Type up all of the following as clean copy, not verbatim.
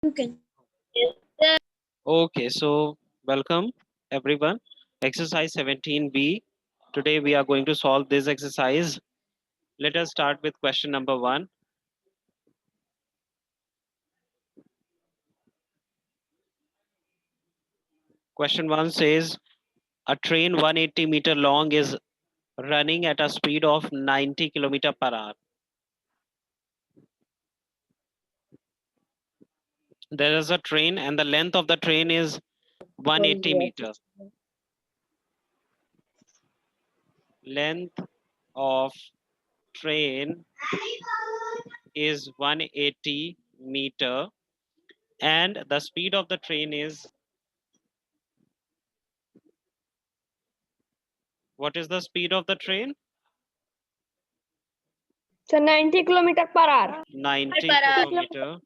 You can. Okay, so welcome everyone. Exercise 17B. Today we are going to solve this exercise. Let us start with question number 1. Question 1 says a train 180-meter long is running at a speed of 90 km per hour. There is a train and the length of the train is 180 meter. Length of train is 180 meter and the speed of the train is, what is the speed of the train? So 90 kilometer per hour. 90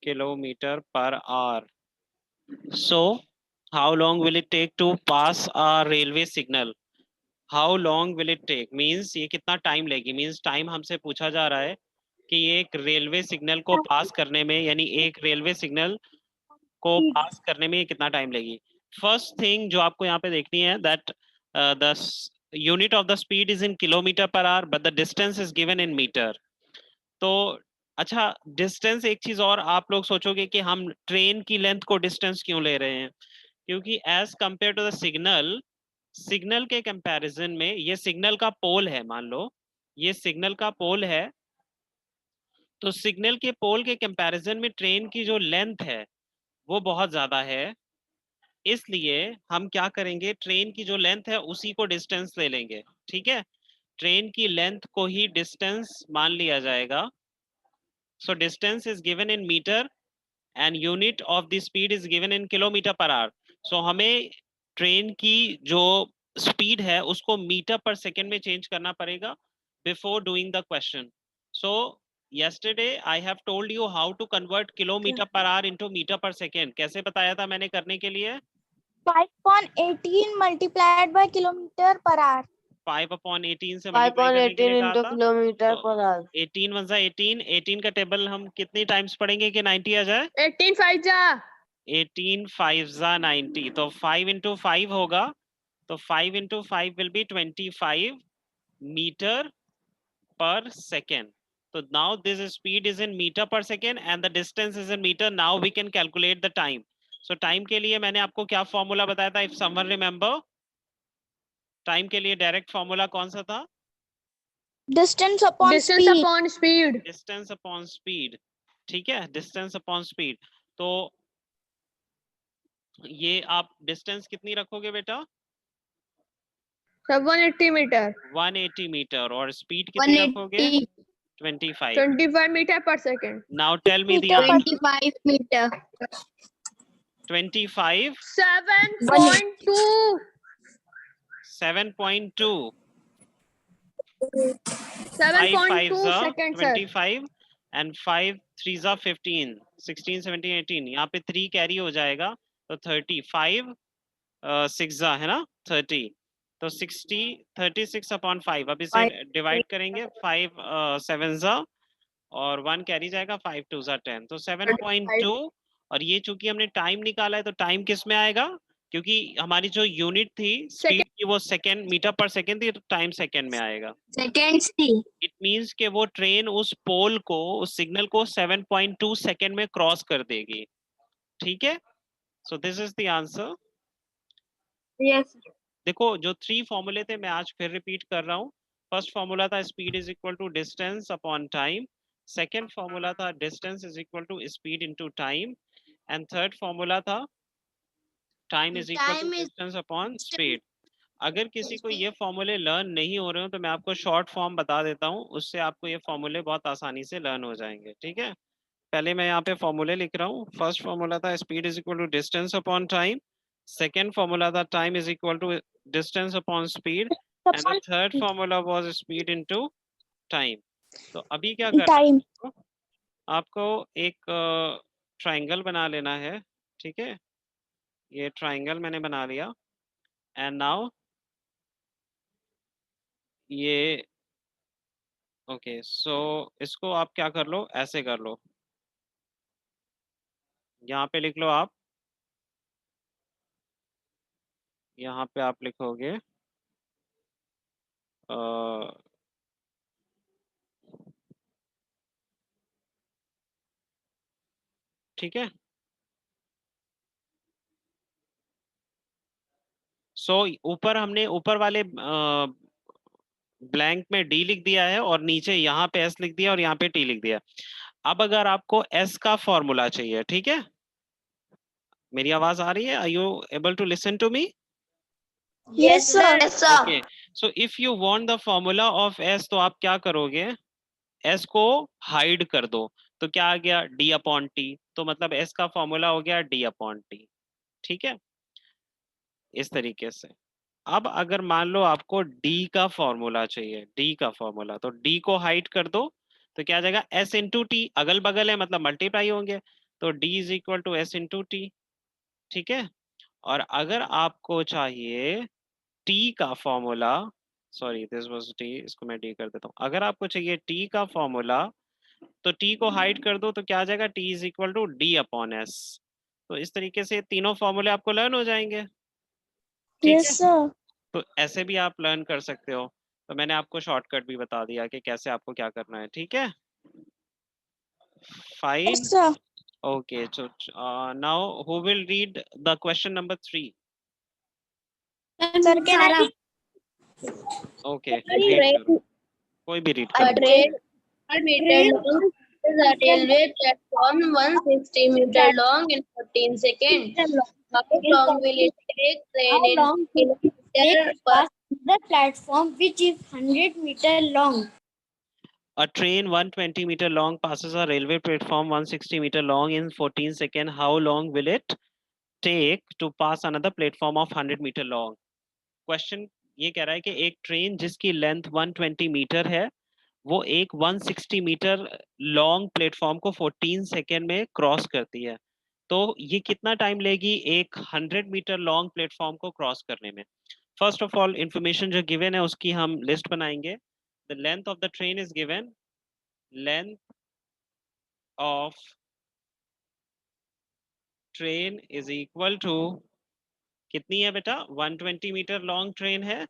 kilometer per hour. So how long will it take to pass a railway signal? How long will it take? Means ये कितना time लेगी? Means time हमसे पूछा जा रहा है कि एक रेलवे सिग्नल को पास करने में, यानी एक रेलवे सिग्नल को पास करने में कितना टाइम लेगी? फर्स्ट थिंग जो आपको यहाँ पे देखनी है, that the unit of the speed is in kilometre per hour but the distance is given in metre. तो अच्छा, डिस्टेंस एक चीज और आप लोग सोचोगे कि हम ट्रेन की लेंथ को डिस्टेंस क्यों ले रहे हैं, क्योंकि as compare to the signal, signal के कंपैरिजन में ये सिग्नल का पोल है. मान लो ये सिग्नल का पोल है, तो सिग्नल के पोल के कंपैरिजन में ट्रेन की जो लेंथ है वो बहुत ज्यादा है. इसलिए हम क्या करेंगे, ट्रेन की जो लेंथ है उसी को डिस्टेंस ले लेंगे. ठीक है, ट्रेन की लेंथ को ही डिस्टेंस मान लिया जाएगा. So distance is given in meter and unit of the speed is given in kilometer per hour. So हमें ट्रेन की जो स्पीड है उसको मीटर पर सेकेंड में चेंज करना पड़ेगा before doing the question. So yesterday I have told you how to convert kilometer per hour into meter per second. कैसे बताया था मैंने करने के लिए? 5/18 multiplied by kilometer per hour. 5/18 से मल्टीप्लाई करने के लिए कहा था. Kilometre per our. 18 1 18, 18 का टेबल हम कितनी टाइम्स पढ़ेंगे कि 90 आ जाए? 18 5 जा 18 5 जा 90, तो 5 into 5 होगा, तो 5 into 5 will be 25 meter per second. So now this speed is in meter per second and the distance is in meter. Now we can calculate the time. So time के लिए मैंने आपको क्या फॉर्मूला बताया था? If someone remember, time के लिए direct formula कौन सा था? Distance upon distance speed. Upon speed. Distance upon speed. ठीक है, डिस्टेंस अपॉन स्पीड. तो ये आप डिस्टेंस कितनी रखोगे बेटा? 180 मीटर. 180 मीटर. और स्पीड कितनी रखोगे? 25. 25 मीटर पर second. Now tell me the Meter per answer. 25 meter. 25. 7.2. 7.2. 5 5 7.2 are second sir. 25 and 5 3 are 15, 16 17 18. यहाँ पे 3 कैरी हो जाएगा तो 35 6 है ना 30, तो 60 36 अपॉन 5. अब इसे डिवाइड करेंगे, 5 7 और 1 कैरी जाएगा, 5 2 10, तो 7.2. और ये चूंकि हमने टाइम निकाला है तो टाइम किस में आएगा, क्योंकि हमारी जो यूनिट थी स्पीड की वो सेकंड, मीटर पर सेकंड थी, तो टाइम सेकंड में आएगा. Seconds थी. इट मींस कि वो ट्रेन उस पोल को, उस सिग्नल को 7.2 सेकंड में क्रॉस कर देगी. ठीक है, so this is the answer. Yes. देखो जो 3 फॉर्मूले थे मैं आज फिर रिपीट कर रहा हूँ. फर्स्ट फॉर्मूला था speed is equal to distance upon time. Second formula था distance is equal to speed into time. And third formula था time is equal to distance upon speed. अगर किसी को ये फॉर्मूले लर्न नहीं हो रहे हो तो मैं आपको शॉर्ट फॉर्म बता देता हूँ, उससे आपको ये फॉर्मूले बहुत आसानी से लर्न हो जाएंगे. ठीक है, पहले मैं यहाँ पे फॉर्मूले लिख रहा हूँ. फर्स्ट फॉर्मूला था speed is equal to distance upon time. Second formula था time is equal to distance upon speed. And the third formula was speed into time. तो अभी क्या करना है Time. आपको एक ट्राइंगल बना लेना है. ठीक है, ये ट्राइंगल मैंने बना लिया. एंड नाउ ये ओके, सो इसको आप क्या कर लो, ऐसे कर लो. यहाँ पे लिख लो आप, यहाँ पे आप लिखोगे ठीक है। सो ऊपर हमने ऊपर वाले ब्लैंक में डी लिख दिया है और नीचे यहाँ पे एस लिख दिया और यहाँ पे टी लिख दिया। अब अगर आपको एस का फॉर्मूला चाहिए, ठीक है, मेरी आवाज आ रही है? Are you able to listen to me? Yes, sir. Yes, sir. Okay, so if you want the formula of S, तो आप क्या करोगे, एस को हाइड कर दो, तो क्या आ गया, डी अपॉन टी। तो मतलब एस का फॉर्मूला हो गया डी अपॉन टी, ठीक है, इस तरीके से। अब अगर मान लो आपको डी का फॉर्मूला चाहिए, डी का फॉर्मूला, तो डी को हाइड कर दो, तो क्या आ जाएगा, एस इंटू टी, अगल बगल है मतलब मल्टीप्लाई होंगे, तो D is equal to S into T, ठीक है। और अगर आपको चाहिए टी का formula, sorry this was T, इसको मैं डी कर देता हूँ, अगर आपको चाहिए टी का फॉर्मूला, तो टी को हाइड कर दो, तो क्या आ जाएगा, T is equal to D upon S. तो इस तरीके से तीनों फॉर्मूले आपको लर्न हो जाएंगे, ठीक Yes, है। sir. तो ऐसे भी आप लर्न कर सकते हो। तो मैंने आपको शॉर्टकट भी बता दिया कि कैसे आपको क्या करना है, ठीक है, fine. Yes, sir. Okay, so now who will read the question number 3? Sir, can I? Okay, read करो, कोई भी read A करो। train 100 meter long is a railway platform 160 meter long in 14 seconds. How long will it take train in kilometer per The platform which is 100-meter long. A train 120 meter long passes a railway platform 160 meter long in 14 seconds. How long will it take to pass another platform of 100 meter long? Question ये कह रहा है कि एक train जिसकी length 120 metre है, वो एक 160 मीटर लॉन्ग प्लेटफॉर्म को 14 सेकेंड में क्रॉस करती है, तो ये कितना टाइम लेगी एक 100 मीटर लॉन्ग प्लेटफॉर्म को क्रॉस करने में। फर्स्ट ऑफ ऑल इंफॉर्मेशन जो गिवन है उसकी हम लिस्ट बनाएंगे। The length of the train is given, length of train is equal to, कितनी है बेटा, 120 मीटर लॉन्ग ट्रेन है,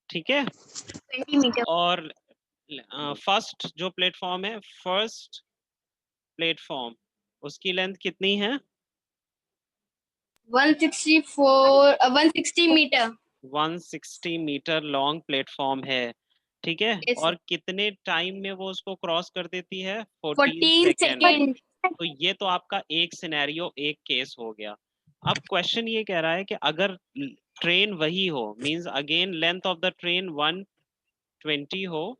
ठीक है। 20 meter. और फर्स्ट जो प्लेटफॉर्म है, फर्स्ट प्लेटफॉर्म, उसकी लेंथ कितनी है, 160 meter. 160 मीटर लॉन्ग प्लेटफॉर्म है, ठीक है। Yes, और कितने टाइम में वो उसको क्रॉस कर देती है, 14 14 सेकेंड। seconds. तो ये तो आपका एक सिनेरियो, एक केस हो गया। अब क्वेश्चन ये कह रहा है कि अगर ट्रेन वही हो, means again length of the train 120 हो,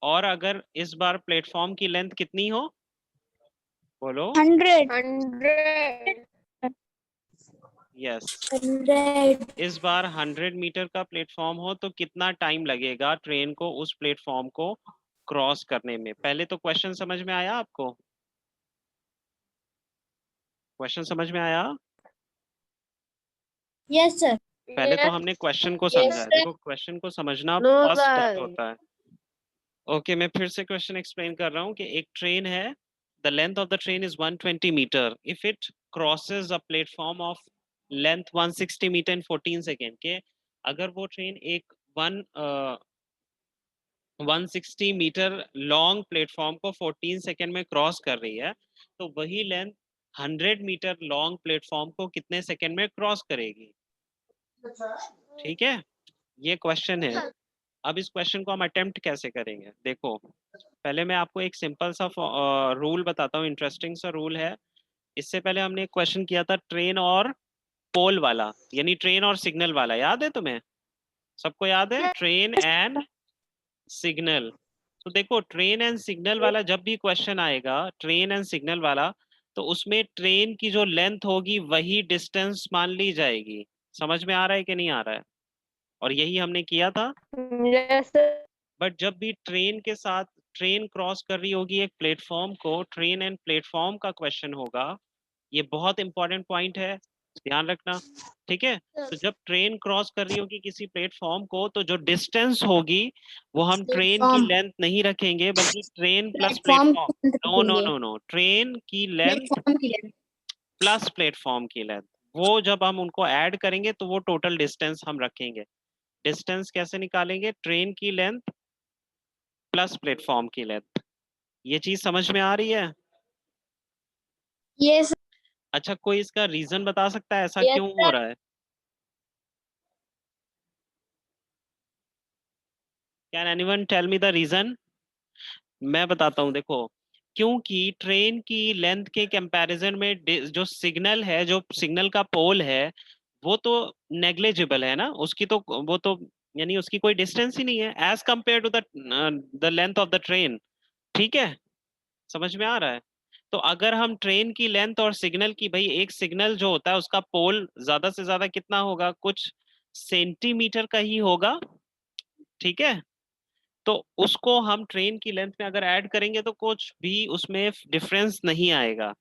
और अगर इस बार प्लेटफॉर्म की लेंथ कितनी हो, बोलो। 100. 100. यस, 100. इस बार 100 मीटर का प्लेटफॉर्म हो, तो कितना टाइम लगेगा ट्रेन को उस प्लेटफॉर्म को क्रॉस करने में। पहले तो क्वेश्चन समझ में आया आपको, क्वेश्चन समझ में आया? Yes, sir. पहले तो Yes. हमने क्वेश्चन को Yes, समझा है, sir. देखो क्वेश्चन को समझना No, फर्स्ट स्टेप sir. होता है। ओके, मैं फिर से क्वेश्चन एक्सप्लेन कर रहा हूँ कि एक ट्रेन है, the length of the train is 120 meter, if it crosses a platform of length 160 meter in 14 second के, अगर वो ट्रेन एक 160 मीटर लॉन्ग प्लेटफॉर्म को 14 सेकेंड में क्रॉस कर रही है, तो वही लेंथ 100 मीटर लॉन्ग प्लेटफॉर्म को कितने सेकेंड में क्रॉस करेगी, ठीक है, ये क्वेश्चन है। अब इस क्वेश्चन को हम अटेम्प्ट कैसे करेंगे, देखो पहले मैं आपको एक सिंपल सा रूल बताता हूँ, इंटरेस्टिंग सा रूल है। इससे पहले हमने एक क्वेश्चन किया था ट्रेन और पोल वाला, यानी ट्रेन और सिग्नल वाला, याद है तुम्हें, सबको याद है, ट्रेन एंड सिग्नल। तो देखो ट्रेन एंड सिग्नल वाला जब भी क्वेश्चन आएगा, ट्रेन एंड सिग्नल वाला, तो उसमें ट्रेन की जो लेंथ होगी वही डिस्टेंस मान ली जाएगी। समझ में आ रहा है कि नहीं आ रहा है? और यही हमने किया था। Yes, sir. बट जब भी ट्रेन के साथ ट्रेन क्रॉस कर रही होगी एक प्लेटफॉर्म को, ट्रेन एंड प्लेटफॉर्म का क्वेश्चन होगा, ये बहुत इंपॉर्टेंट पॉइंट है। ध्यान रखना, ठीक है। तो जब ट्रेन क्रॉस कर रही होगी किसी प्लेटफॉर्म को, तो जो डिस्टेंस होगी वो हम ट्रेन की प्लेटफॉर्म लेंथ नहीं रखेंगे, बल्कि ट्रेन प्लस प्लेटफॉर्म प्लेटफॉर्म। की नो नो रखेंगे। नो नो, ट्रेन की लेंथ प्लेटफॉर्म की लेंथ। प्लस प्लेटफॉर्म की लेंथ, वो जब हम उनको ऐड करेंगे तो वो टोटल डिस्टेंस हम रखेंगे। डिस्टेंस कैसे निकालेंगे? ट्रेन की लेंथ प्लस प्लेटफॉर्म की लेंथ। ये चीज समझ में आ रही है? ये अच्छा, कोई इसका रीजन बता सकता है ऐसा Yes, क्यों हो sir. रहा है? Can anyone tell me the reason? मैं बताता हूँ, देखो। क्योंकि ट्रेन की लेंथ के कंपैरिजन में जो सिग्नल है, जो सिग्नल का पोल है, वो तो नेग्लिजिबल है ना, उसकी तो वो तो यानी उसकी कोई डिस्टेंस ही नहीं है as compare to the length of the train. ठीक है, समझ में आ रहा है? तो अगर हम ट्रेन की लेंथ और सिग्नल की, भाई एक सिग्नल जो होता है उसका पोल ज्यादा से ज्यादा कितना होगा? कुछ सेंटीमीटर का ही होगा, ठीक है। तो उसको हम ट्रेन की लेंथ में अगर ऐड करेंगे तो कुछ भी उसमें डिफरेंस नहीं आएगा।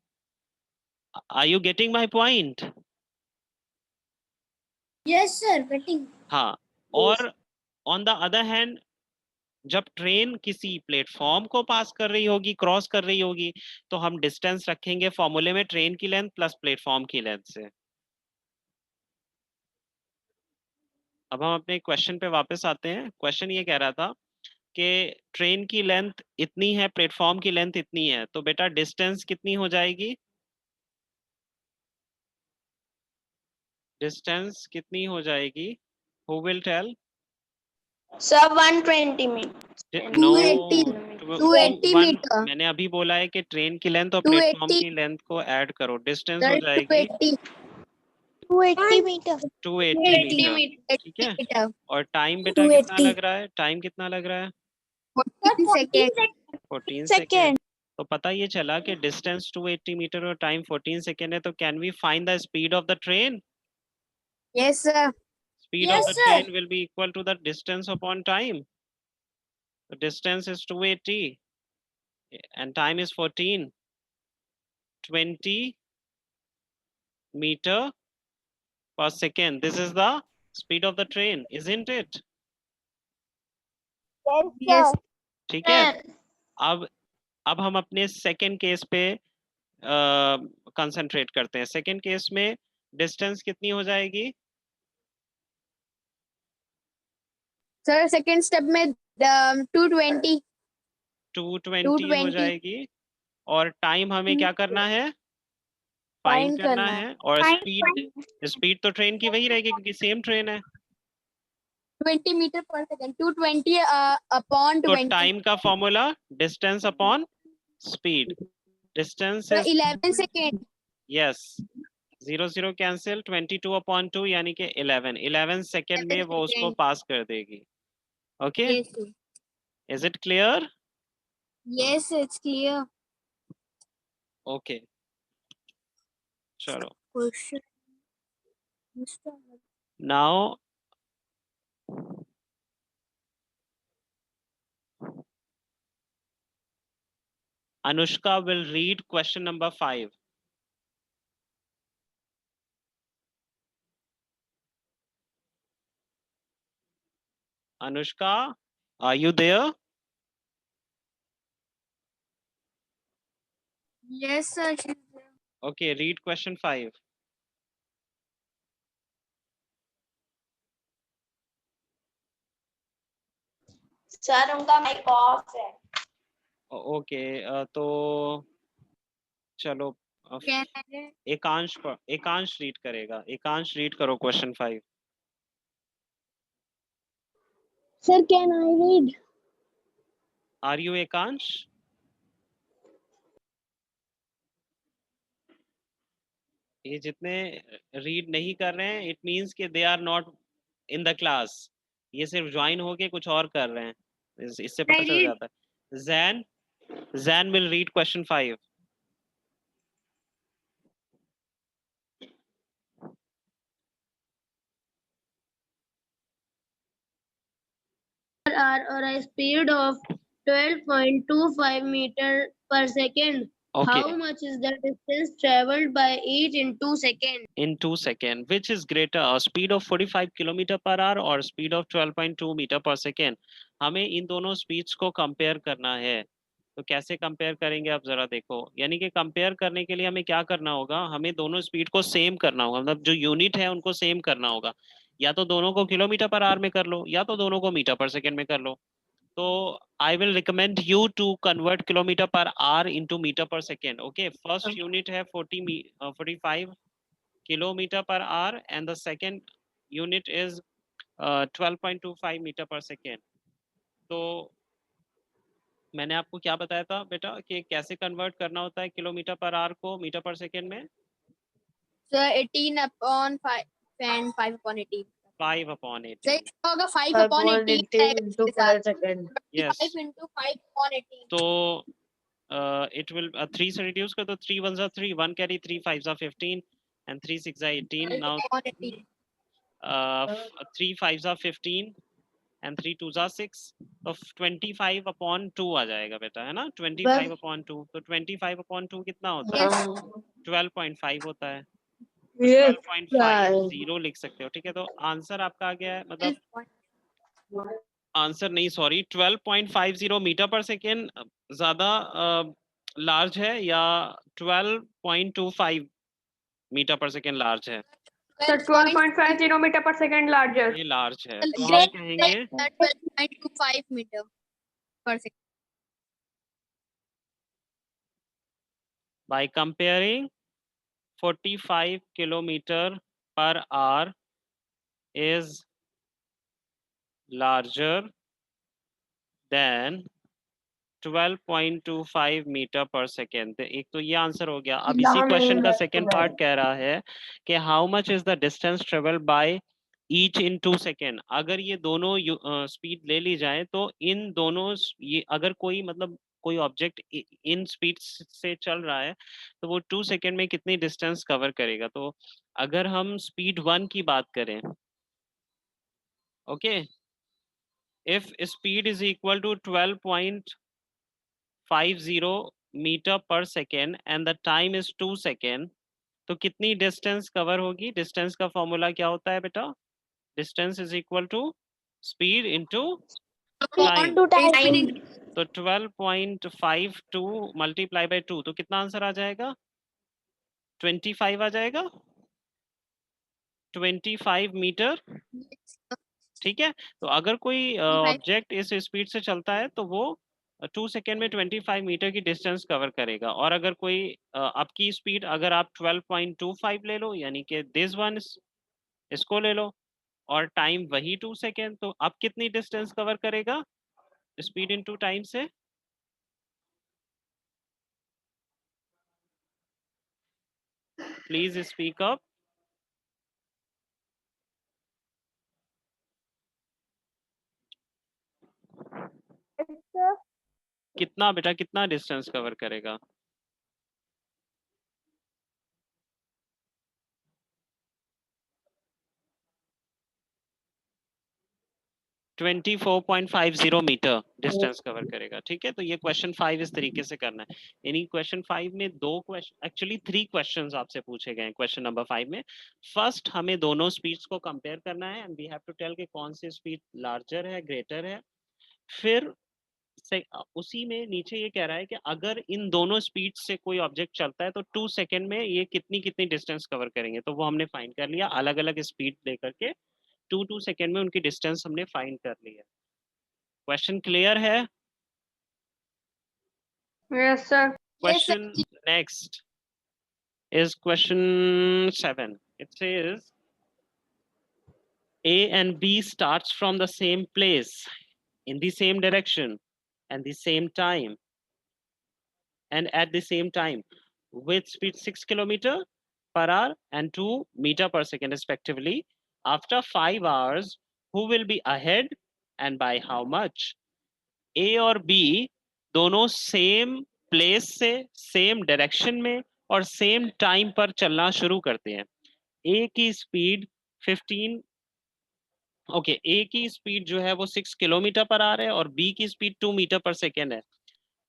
Are you getting my point? Yes sir कटिंग। हाँ। और ऑन द अदर हैंड, जब ट्रेन किसी प्लेटफॉर्म को पास कर रही होगी, क्रॉस कर रही होगी, तो हम डिस्टेंस रखेंगे फॉर्मूले में ट्रेन की लेंथ प्लस प्लेटफॉर्म की लेंथ से। अब हम अपने क्वेश्चन पे वापस आते हैं। क्वेश्चन ये कह रहा था कि ट्रेन की लेंथ इतनी है, प्लेटफॉर्म की लेंथ इतनी है, तो बेटा डिस्टेंस कितनी हो जाएगी? डिस्टेंस कितनी हो जाएगी? Who will tell? Sir, 120 minutes. No, 280 280 one. Meter. मैंने अभी बोला है कि ट्रेन की लेंथ और प्लेटफॉर्म 280 की लेंथ को ऐड करो, डिस्टेंस हो सर जाएगी 280 मीटर। 280 80 मीटर। minutes. ठीक है। मीटर। और टाइम बेटा कितना 280 लग रहा है? टाइम कितना लग रहा है? 14 सेकेंड। 14 सेकेंड। सेकेंड। तो पता ये चला कि डिस्टेंस 280 मीटर और टाइम 14 सेकेंड है, तो can we find the speed of the train? Yes sir. Speed of yes the sir. train will be equal to the distance upon time. The distance is 280 and time is 14. 20 meter per second. This is the speed of the train, isn't it? Yes ठीक है। Sir, अब हम अपने second case पे concentrate करते हैं। Second case में distance कितनी हो जाएगी? सर सेकेंड स्टेप में 220 220 हो 220 जाएगी। और टाइम हमें क्या करना है? फाइंड फाइंड करना करना है। है। और स्पीड, स्पीड तो ट्रेन की वही रहेगी क्योंकि सेम ट्रेन है। 20 मीटर पर सेकेंड 220 अपॉन तो 20। टाइम का formula distance upon speed. Distance is 11 second. Yes, 0 0 cancel, 22/2 यानी कि 11 11 सेकेंड में वो उसको पास कर देगी। Okay, yes is it clear? Yes it's clear. Okay, चलो। Question now Anushka will read question number 5. Anushka, are you there? Yes sir. Okay, read question 5. sir, उनका mic off है. ओके, तो चलो, एकांश रीड करेगा। एकांश रीड करो question 5। Sir, can I read? Are you Ekansh? ये जितने read नहीं कर रहे हैं, इट मींस कि they are not in the class. ये सिर्फ ज्वाइन होके कुछ और कर रहे हैं, इससे पता चल जाता है। Jain, Jain will read question 5। Are or a speed of 12.25 meter per second. Okay, How much is the distance traveled by each in 2 seconds? in 2 seconds. Which is greater, a speed of 45 kilometre per our और speed of 12.2 metre per second? हमें इन दोनों speeds को compare करना है। तो कैसे compare करेंगे आप जरा देखो, यानी कि कंपेयर करने के लिए हमें क्या करना होगा, हमें दोनों स्पीड को सेम करना होगा, मतलब जो यूनिट है उनको सेम करना होगा। या तो दोनों को किलोमीटर पर आवर में कर लो या तो दोनों को मीटर पर सेकेंड में कर लो। तो I will recommend you to convert kilometer per hour into meter per second. Okay, first unit है 45 kilometer per hour and the second unit is 12.25 meter per second. तो मैंने आपको क्या बताया था बेटा कि कैसे कन्वर्ट करना होता है किलोमीटर पर आवर को मीटर पर सेकेंड में? So 18 upon 5 and 5 upon 18. 5/18. So इसका होगा 5 upon 18 into 5 seconds. Yes. 5 into 5 upon 18. तो it will 3 से reduce कर, तो 3 1s are 3, 1 carry, 3 5s are 15 and 3 6s are 18. Now 18. 3 5s are 15 and 3 2s are 6, तो 25/2 आ जाएगा बेटा, है ना? 25/2, तो 25/2 कितना होता है? 12.5 होता है। 12.50 लिख सकते हो, ठीक है? तो आंसर आपका आ गया है, मतलब आंसर नहीं, सॉरी, 12.50 मीटर पर सेकेंड ज्यादा लार्ज है या 12.25 मीटर पर सेकेंड लार्ज है? So 12.50 meter per second larger. ये लार्ज है, तो हम कहेंगे 12.25 meter per second. by comparing 45 kilometer per hour is larger than 12.25 metre per second. एक तो ये आंसर हो गया। अब इसी क्वेश्चन का सेकेंड पार्ट कह रहा है कि how much is the distance travel by each in 2 second. अगर ये दोनों स्पीड ले ली जाए तो इन दोनों ये अगर कोई मतलब कोई ऑब्जेक्ट इन स्पीड से चल रहा है तो वो 2 सेकेंड में कितनी डिस्टेंस कवर करेगा। तो अगर हम स्पीड 1 की बात करें, okay, if speed is equal to 12.50 metre per second and the time is 2 second, तो कितनी डिस्टेंस कवर होगी? डिस्टेंस का फॉर्मूला क्या होता है बेटा? Distance is equal to speed into time. तो 12.52 मल्टीप्लाई बाय 2, तो कितना आंसर आ जाएगा? 25 आ जाएगा, 25 मीटर, ठीक है? तो अगर कोई ऑब्जेक्ट इस स्पीड से चलता है तो वो 2 सेकेंड में 25 मीटर की डिस्टेंस कवर करेगा। और अगर कोई आपकी स्पीड अगर आप 12.25 ले लो, यानी कि दिस वन, इसको ले लो, और टाइम वही 2 सेकेंड, तो अब कितनी डिस्टेंस कवर करेगा स्पीड इनटू टाइम से? Please speak up. कितना बेटा, कितना डिस्टेंस कवर करेगा? ट्वेंटी 4.50 मीटर डिस्टेंस कवर करेगा, ठीक है? तो ये क्वेश्चन 5 इस तरीके से करना है। यानी क्वेश्चन 5 में 2 क्वेश्चन, एक्चुअली 3 क्वेश्चंस आपसे पूछे गए हैं क्वेश्चन नंबर 5 में। फर्स्ट हमें दोनों स्पीड्स को कंपेयर करना है and we have to tell कि कौन सी स्पीड लार्जर है, ग्रेटर है। फिर से उसी में नीचे ये कह रहा है कि अगर इन दोनों स्पीड से कोई ऑब्जेक्ट चलता है तो 2 सेकेंड में ये कितनी कितनी डिस्टेंस कवर करेंगे। तो वो हमने फाइंड कर लिया, अलग अलग स्पीड लेकर के 2 सेकेंड में उनकी डिस्टेंस हमने फाइंड कर ली है। क्वेश्चन क्लियर है? Yes, sir. Question next is question 7. It says A and B starts from the same place in the same direction and the same time and at the same time with speed 6 kilometer per hour and 2 meter per second respectively. After 5 hours, who will be ahead and by how much? A और B दोनों same place से same direction में और same time पर चलना शुरू करते हैं। ए की स्पीड 15, ओके, ए की स्पीड जो है वो 6 किलोमीटर पर आवर है और बी की स्पीड 2 मीटर पर सेकेंड है।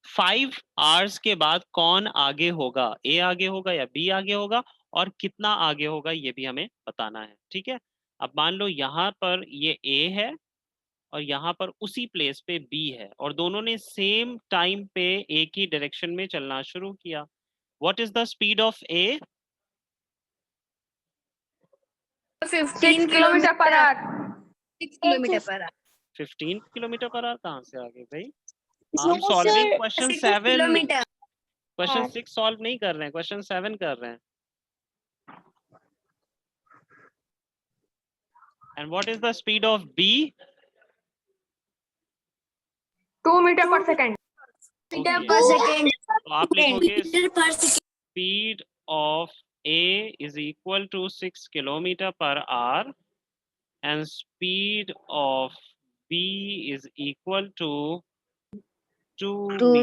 5 आवर्स के बाद कौन आगे होगा, ए आगे होगा या बी आगे होगा, और कितना आगे होगा ये भी हमें बताना है। ठीक है, अब मान लो यहाँ पर ये ए है और यहाँ पर उसी प्लेस पे बी है और दोनों ने सेम टाइम पे एक ही डायरेक्शन में चलना शुरू किया। What is the speed of A? 6 kilometer per hour. 6 kilometer per hour. 15 kilometer per hour कहाँ से आ गए भाई? No, हम solving sir. Question 6 7, kilometer. Question 6 solve नहीं कर रहे हैं, क्वेश्चन 7 कर रहे हैं। And what is the speed of B? 2 meter per second. Meter per second. तो आप लिखोगे Meter per second. Speed of A is equal to 6 kilometer per hour and speed of B is equal to 2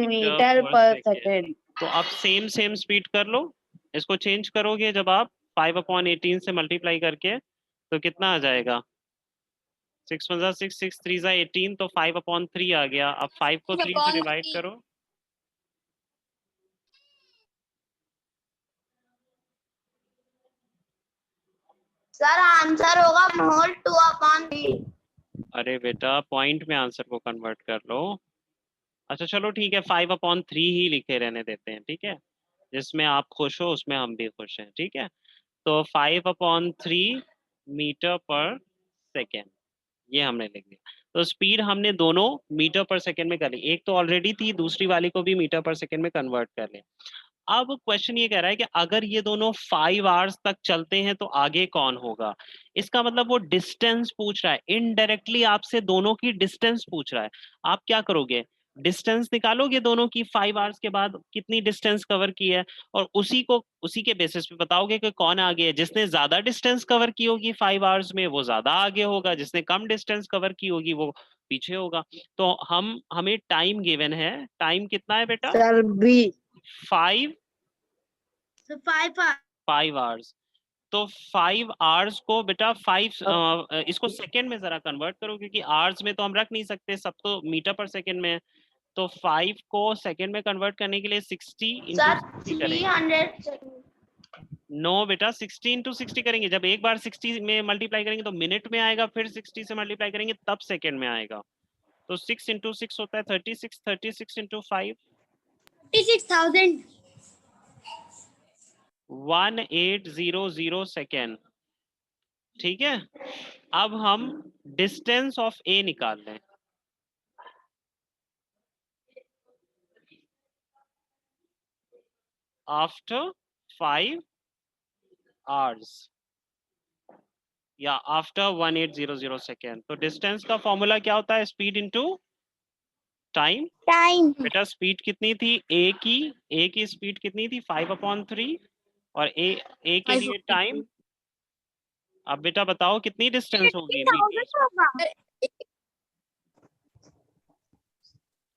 meter per second. तो आप same speed कर लो, इसको change करोगे जब आप 5/18 से मल्टीप्लाई करके तो कितना आ जाएगा? 6 1 6 6 3 18, तो 5/3 आ गया। अब 5 को 3 से डिवाइड 3/3 करो, सर आंसर होगा मोल 2/3। अरे बेटा पॉइंट में आंसर को कन्वर्ट कर लो। अच्छा चलो ठीक है, 5/3 ही लिखे रहने देते हैं, ठीक है, जिसमें आप खुश हो उसमें हम भी खुश हैं। ठीक है, तो 5/3 मीटर पर सेकेंड ये हमने लिख दिया। तो स्पीड हमने दोनों मीटर पर सेकेंड में कर ली, एक तो ऑलरेडी थी, दूसरी वाली को भी मीटर पर सेकेंड में कन्वर्ट कर लिया। अब क्वेश्चन ये कह रहा है कि अगर ये दोनों 5 आवर्स तक चलते हैं तो आगे कौन होगा। इसका मतलब वो डिस्टेंस पूछ रहा है, इनडायरेक्टली आपसे दोनों की डिस्टेंस पूछ रहा है। आप क्या करोगे, डिस्टेंस निकालोगे दोनों की 5 आवर्स के बाद कितनी डिस्टेंस कवर की है, और उसी के बेसिस पे बताओगे कि कौन आगे है। जिसने ज्यादा डिस्टेंस कवर की होगी 5 आवर्स में वो ज्यादा आगे होगा, जिसने कम डिस्टेंस कवर की होगी वो पीछे होगा। तो हमें टाइम गिवन है, टाइम कितना है बेटा? Sir B 5 5 hours. तो 5 आवर्स को बेटा 5 इसको सेकेंड में जरा कन्वर्ट करो, क्योंकि आवर्स में तो हम रख नहीं सकते, सब तो मीटर पर सेकेंड में है। तो 5 को सेकेंड में कन्वर्ट करने के लिए 60 इंटू सर 60 करेंगे। 300 नो बेटा 60 इंटू 60 करेंगे, जब एक बार 60 में मल्टीप्लाई करेंगे तो मिनट में आएगा, फिर 60 से मल्टीप्लाई करेंगे तब सेकेंड में आएगा। तो 6 इंटू 6 होता है 36, 36 इंटू 5 36,000. 1800 सेकेंड। ठीक है, अब हम डिस्टेंस ऑफ ए निकाल लें। आफ्टर 5 आवर्स या आफ्टर 1800 सेकेंड। तो डिस्टेंस का फॉर्मूला क्या होता है? Speed into time. Time. बेटा स्पीड कितनी थी ए की स्पीड कितनी थी? 5/3, और ए के लिए टाइम। अब बेटा बताओ कितनी डिस्टेंस होगी बी की?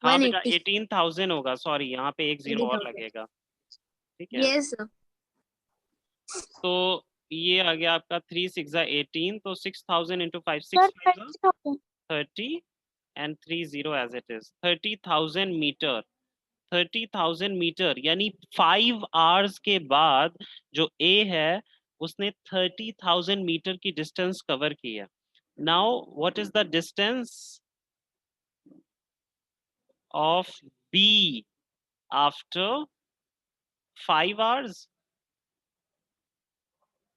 हाँ बेटा 180. 18,000 होगा, सॉरी यहाँ पे एक जीरो और 18,000. लगेगा। ठीक है, Yes, sir. तो ये आ गया आपका 3 6 18, तो 6,000 into 5 6 30 and 30 as it is 30,000 meter. 30,000 meter यानी 5 आवर्स के बाद जो ए है उसने 30,000 मीटर की डिस्टेंस कवर की है। Now what is the distance of B after 5 hours?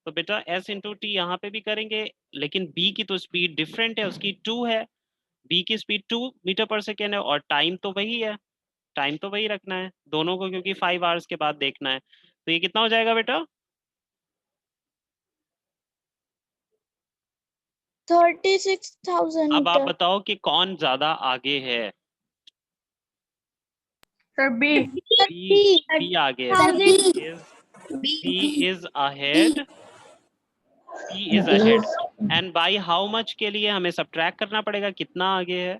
तो बेटा s इंटू टी यहाँ पे भी करेंगे, लेकिन b की तो स्पीड डिफरेंट है, उसकी 2 है, b की स्पीड 2 मीटर पर सेकेंड है, और टाइम तो वही है, टाइम तो वही रखना है दोनों को, क्योंकि 5 आवर्स के बाद देखना है। तो ये कितना हो जाएगा बेटा? 36,000 अब आप मीटर। बताओ कि कौन ज्यादा आगे है? Sir B. बी आगे है। B is ahead, B is ahead. And by how much के लिए हमें सब्ट्रैक्ट करना पड़ेगा, कितना आगे है?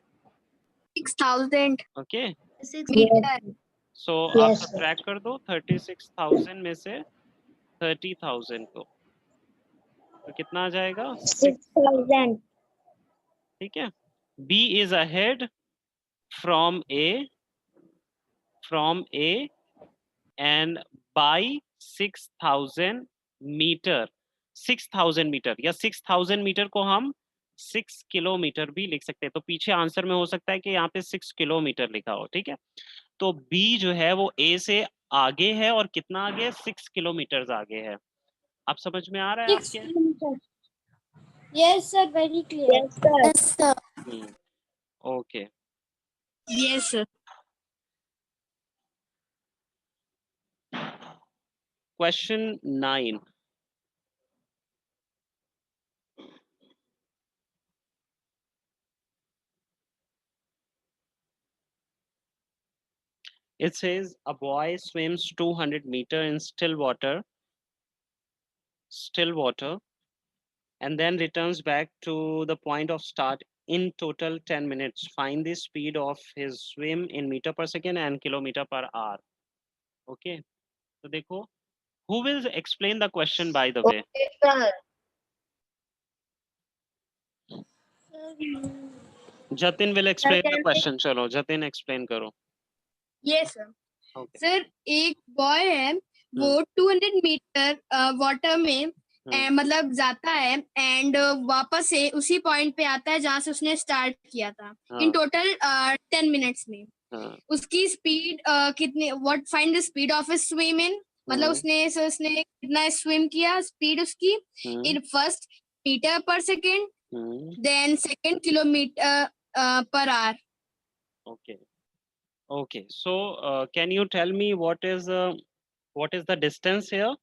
6,000 ओके, meter. सो आप सब्ट्रैक्ट कर दो 36,000 में से 30,000 को, तो कितना आ जाएगा? 6,000। ठीक है, B is ahead from A from A and by 6,000 meter. 6,000 meter या 6,000 मीटर को हम 6 किलोमीटर भी लिख सकते हैं. तो पीछे आंसर में हो सकता है कि यहाँ पे 6 किलोमीटर लिखा हो. ठीक है, तो बी जो है वो ए से आगे है और कितना आगे? 6 किलोमीटर आगे है. आप समझ में आ रहा है आपके? Yes, sir. Very clear. Yes, sir. Yes, sir. Okay. Yes, sir. Question 9. It says a boy swims 200 meter in still water, and then returns back to the point of start in total 10 minutes. Find the speed of his swim in meter per second and kilometer per hour. Okay. So देखो, who will explain the question by the way? Okay, sir. Jatin will explain the can question. चलो Jatin explain करो. Yes, sir. Okay. Sir एक boy है वो 200 metre water में मतलब जाता है एंड वापस से उसी पॉइंट पे आता है जहाँ से उसने स्टार्ट किया था. इन टोटल 10 मिनट्स में. उसकी स्पीड कितने? What find the speed of his swim in, मतलब उसने कितना स्विम किया, स्पीड उसकी in first meter per second, then second kilometer per hour. Okay. Okay. So can you tell me what is the distance here?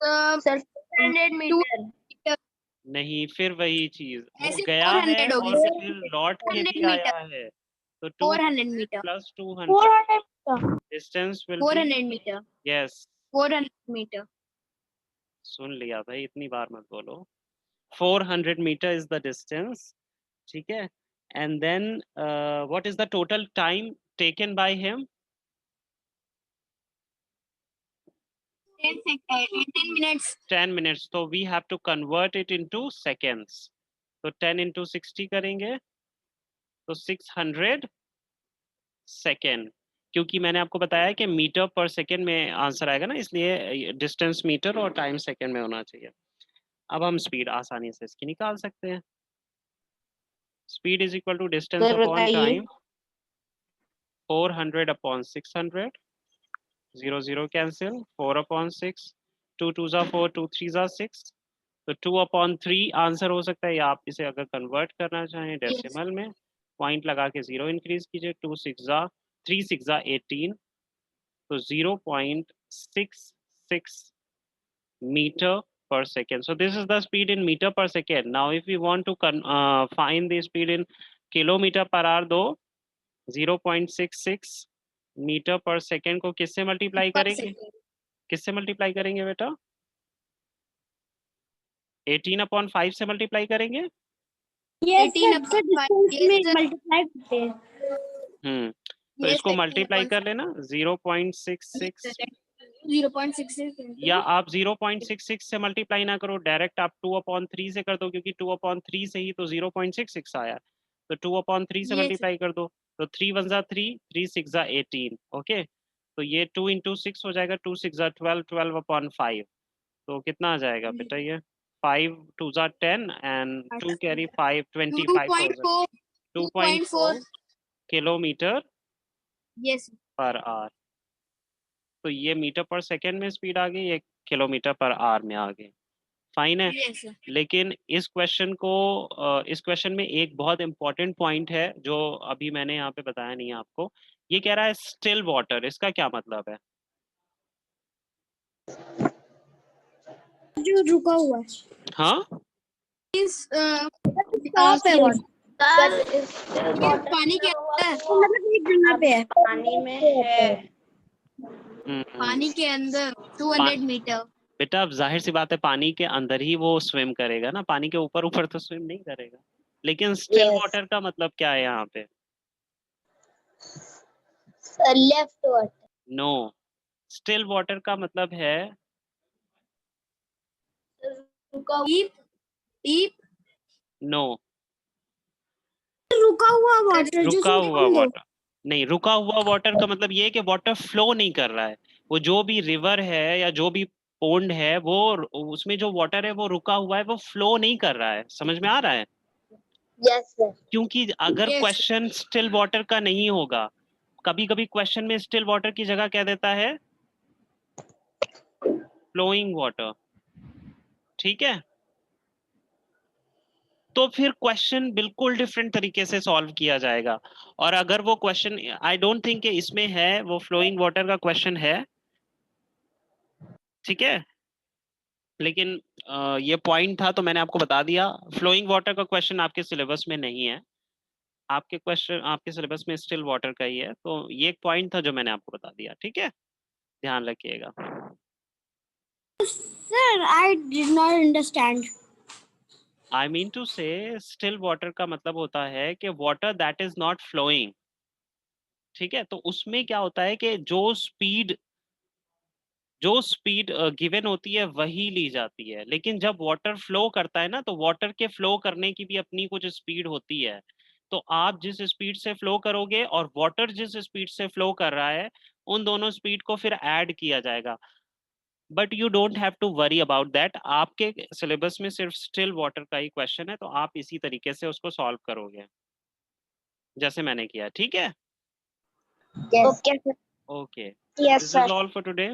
Sir, 400 meter. नहीं, फिर वही चीज वो ऐसे गया 400 है हो और गया. फिर लौट के 400 भी आया है. तो 400 metre. plus 200 distance will be 400 metre. yes. 400 metre. सुन लिया भाई, इतनी बार मत बोलो. 400 meter is the distance. ठीक है. And then what is the total time taken by him? 10 minutes. 10 minutes. So we have to convert it into seconds. तो 10 into 60 करेंगे तो 600 सेकेंड. क्योंकि मैंने आपको बताया कि मीटर पर सेकेंड में आंसर आएगा ना, इसलिए डिस्टेंस मीटर और टाइम सेकेंड में होना चाहिए. अब हम स्पीड आसानी से इसकी निकाल सकते हैं. Speed is equal to distance upon time. 400 upon 600. 0 0 cancel. 4 upon 6. 2 2 जा 4, 2 3 जा 6. तो 2 अपॉन 3 आंसर हो सकता है, या आप इसे अगर कन्वर्ट करना चाहें डेसिमल में, पॉइंट लगा के 0 इंक्रीज कीजिए. 2 6 जा 3 6 जा 18. तो 0.66 meter per second. So this is the speed in meter per second. Now if we want to find the speed in kilometer per hour, though 0.66 metre per second को किससे multiply करेंगे? किससे मल्टीप्लाई करेंगे बेटा? 18/5 से मल्टीप्लाई करेंगे. Yes, 18/5 में multiply करते हैं. तो इसको मल्टीप्लाई कर लेना 0.66. 0.66 या आप 0.66 से मल्टीप्लाई ना करो, डायरेक्ट आप 2/3 से कर दो, क्योंकि 2/3 से ही तो 0.66 आया. तो 2/3 से मल्टीप्लाई कर दो. तो 3 1 जा 3, 3 6 जा 18. ओके, तो ये 2 into 6 हो जाएगा. 2 6 जा 12, 12/5. तो कितना आ जाएगा बेटा? ये 5 2 जा 10 and 2 carry 5, 25,000. 2.4 kilometre per our. तो ये मीटर पर सेकेंड में स्पीड आ गई, ये किलोमीटर पर आवर में आ गई. फाइन है. लेकिन इस क्वेश्चन में एक बहुत इंपॉर्टेंट पॉइंट है जो अभी मैंने यहाँ पे बताया नहीं है आपको. ये कह रहा है स्टिल वाटर. इसका क्या मतलब है? जो रुका हुआ है. हाँ, पानी के अंदर, मतलब एक जगह पे है, पानी में है. पानी के अंदर 200 मीटर. बेटा अब जाहिर सी बात है, पानी के अंदर ही वो स्विम करेगा ना, पानी के ऊपर ऊपर तो स्विम नहीं करेगा. लेकिन स्टिल वाटर का मतलब क्या है यहाँ पे? Left water. No, still water का मतलब है डीप. नो, रुका हुआ वाटर. रुका हुआ वाटर. नहीं, रुका हुआ वाटर का मतलब ये है कि वाटर फ्लो नहीं कर रहा है। वो जो भी रिवर है या जो भी पोंड है वो उसमें जो वाटर है वो रुका हुआ है, वो फ्लो नहीं कर रहा है। समझ में आ रहा है? Yes, sir. क्योंकि अगर Yes. क्वेश्चन स्टिल वाटर का नहीं होगा, कभी कभी क्वेश्चन में स्टिल वाटर की जगह क्या देता है, फ्लोइंग वाटर। ठीक है, तो फिर क्वेश्चन बिल्कुल डिफरेंट तरीके से सॉल्व किया जाएगा। और अगर वो क्वेश्चन, आई डोंट थिंक इसमें है, वो फ्लोइंग वाटर का क्वेश्चन है, ठीक है, लेकिन ये पॉइंट था तो मैंने आपको बता दिया। फ्लोइंग वाटर का क्वेश्चन आपके सिलेबस में नहीं है, आपके क्वेश्चन आपके सिलेबस में स्टिल वाटर का ही है। तो ये एक पॉइंट था जो मैंने आपको बता दिया, ठीक है, ध्यान रखिएगा। Sir, I did not understand. I mean to say still water का मतलब होता है कि water that is not flowing. ठीक है, तो उसमें क्या होता है कि जो स्पीड गिवन होती है वही ली जाती है। लेकिन जब वाटर फ्लो करता है ना, तो वाटर के फ्लो करने की भी अपनी कुछ स्पीड होती है। तो आप जिस स्पीड से फ्लो करोगे और वाटर जिस स्पीड से फ्लो कर रहा है, उन दोनों स्पीड को फिर ऐड किया जाएगा। But you don't have to worry about that, आपके सिलेबस में सिर्फ स्टिल वाटर का ही क्वेश्चन है, तो आप इसी तरीके से उसको सॉल्व करोगे जैसे मैंने किया। ठीक है, Yes. Okay, Yes, this sir. Is all for today.